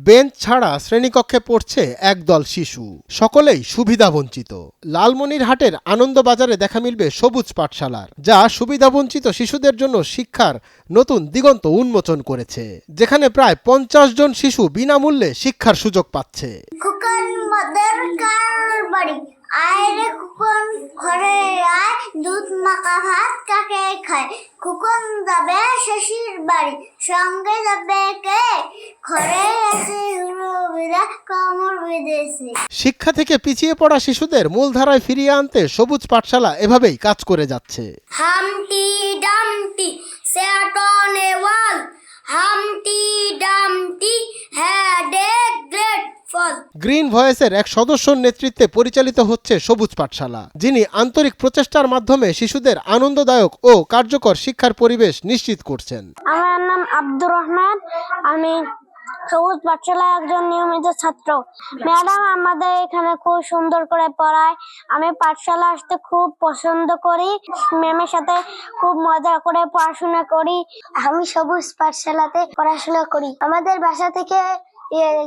Bench ছাড়া শ্রেণীকক্ষে পড়ছে একদল শিশু, সকলেই সুবিধাবঞ্চিত। লালমনিরহাটের আনন্দবাজারে দেখা মিলবে সবুজ পাঠশালার, যা সুবিধাবঞ্চিত শিশুদের জন্য শিক্ষার নতুন দিগন্ত উন্মোচন করেছে, যেখানে প্রায় 50 জন শিশু বিনামূল্যে শিক্ষার সুযোগ পাচ্ছে। আয় রে খুকন ঘরে আয়, দুধ মাখা ভাত কাকে খায়, খুকন যাবে শশীর বাড়ি, সঙ্গে যাবে কে, ঘরে আছে হুরুবিরা কোমর বেঁধেছে। শিক্ষা থেকে পিছিয়ে পড়া শিশুদের মূলধারায় ফিরিয়ে আনতে সবুজ পাঠশালা এভাবেই কাজ করে যাচ্ছে। Humpty Dumpty sat on a wall, Humpty Dumpty had a great fall. Green ভয়েসের এক সদস্যর নেতৃত্বে পরিচালিত হচ্ছে সবুজ পাঠশালা, যিনি আন্তরিক প্রচেষ্টার মাধ্যমে শিশুদের আনন্দদায়ক ও কার্যকর শিক্ষার পরিবেশ নিশ্চিত করছেন। আমার নাম আব্দুর রহমান, আমি সবুজ পাঠশালার একজন নিয়মিত ছাত্র। ম্যাডাম আমাদের এখানে খুব সুন্দর করে পড়ায়, আমি পাঠশালা আসতে খুব পছন্দ করি, ম্যামের সাথে খুব মজা করে পড়াশোনা করি। আমি সবুজ পাঠশালাতে পড়াশোনা করি। আমাদের বাসা থেকে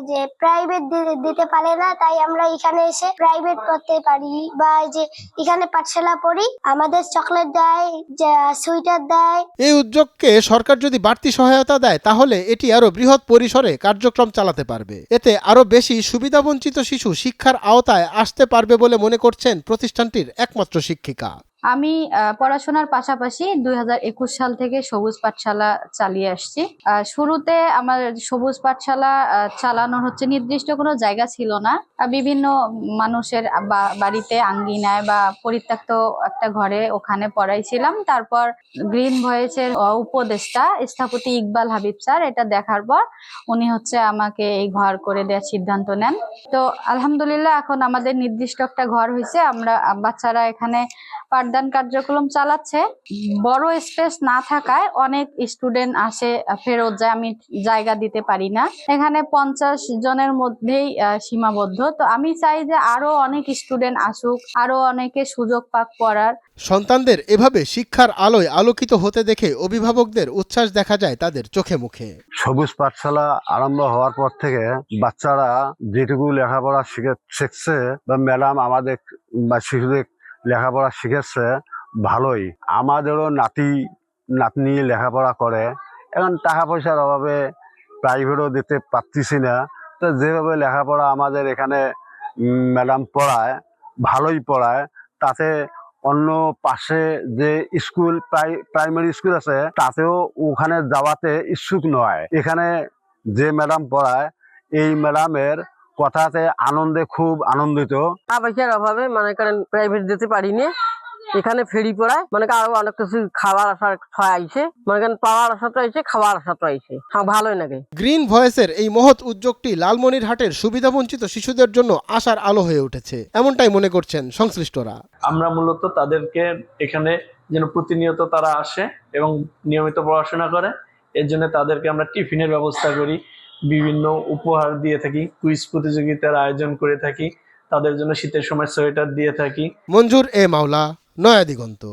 যে প্রাইভেট দিতে পারে না, তাই আমরা এখানে এসে প্রাইভেট পড়তে পারি, বা যে এখানে পাঠশালা পড়ি, আমাদের চকলেট দেয়, সুইটার দেয়। এই উদ্যোগকে সরকার যদি বাড়তি সহায়তা দেয়, তাহলে এটি আরো বৃহৎ পরিসরে কার্যক্রম চালাতে পারবে। এতে আরো বেশি সুবিধাবঞ্চিত শিশু শিক্ষার আওতায় আসতে পারবে বলে মনে করছেন প্রতিষ্ঠানটির একমাত্র শিক্ষিকা। আমি পড়াশোনার পাশাপাশি 2021 সাল থেকে সবুজ পাঠশালা চালিয়ে আসছি। শুরুতে আমার সবুজ পাঠশালা চালানোর নির্দিষ্ট কোনো জায়গা ছিল না, বিভিন্ন মানুষের বাড়িতে আঙ্গিনায় বা পরিত্যক্ত একটা ঘরে ওখানে পড়াইছিলাম। তারপর গ্রিন ভয়েসের উপদেষ্টা স্থপতি ইকবাল হাবিব স্যার এটা দেখার পর উনি আমাকে এই ঘর করে দেওয়ার সিদ্ধান্ত নেন। তো আলহামদুলিল্লাহ এখন আমাদের নির্দিষ্ট একটা ঘর হয়েছে, আমরা বাচ্চারা এখানে পাঠদান কার্যক্রম চালাচ্ছে। বড় স্পেস না থাকায় অনেক স্টুডেন্ট আসে ফেরত যায়, আমি জায়গা দিতে পারি না, এখানে 50 জনের মধ্যেই সীমাবদ্ধ। তো আমি চাই যে আরো অনেক স্টুডেন্ট আসুক, আরো অনেকে সুযোগ পাক পড়ার। সন্তানদের এভাবে শিক্ষার আলোয় আলোকিত হতে দেখে অভিভাবকদের উচ্ছ্বাস দেখা যায় তাদের চোখে মুখে। সবুজ পাঠশালা আরম্ভ হওয়ার পর থেকে বাচ্চারা যেটুকু লেখাপড়া শিখছে, বা ম্যাডাম আমাদের বা শিশুদের লেখাপড়া শিখেছে ভালোই। আমাদেরও নাতনি লেখাপড়া করে, এখন টাকা পয়সার অভাবে প্রাইভেটও দিতে পারতেছি না। তো যেভাবে লেখাপড়া আমাদের এখানে ম্যাডাম পড়ায়, ভালোই পড়ায়, তাতে অন্য পাশে যে স্কুল প্রাইমারি স্কুল আছে তাতেও ওখানে যাওয়াতে ইচ্ছুক নয়। এখানে যে ম্যাডাম পড়ায়, এই ম্যাডামের কথাতে আনন্দে খুব আনন্দিত। পয়সার অভাবে মনে করেন প্রাইভেট দিতে পারিনি, এখানে ফেরি পড়ায়, মনে করেন আরো অনেক কিছু খাবার আসার আইসে, মনে করেন পাওয়ার আশাটা আইসে, খাওয়ার আশাটা আইসে, ভালোই লাগে। গ্রিন ভয়েসের এই মহৎ উদ্যোগটি লালমনিরহাটের সুবিধাবঞ্চিত শিশুদের জন্য আশার আলো হয়ে উঠেছে, এমনটাই মনে করছেন সংশ্লিষ্টরা। আমরা মূলত তাদেরকে এখানে যেন প্রতিনিয়ত তারা আসে এবং নিয়মিত পড়াশোনা করে, এর জন্য তাদেরকে আমরা টিফিনের ব্যবস্থা করি, বিভিন্ন উপহার দিয়ে থাকি, কুইজ প্রতিযোগিতার আয়োজন করে থাকি, তাদের জন্য শীতের সময় সোয়েটার দিয়ে থাকি। মঞ্জুর এ মাওলা, নয়া দিগন্ত।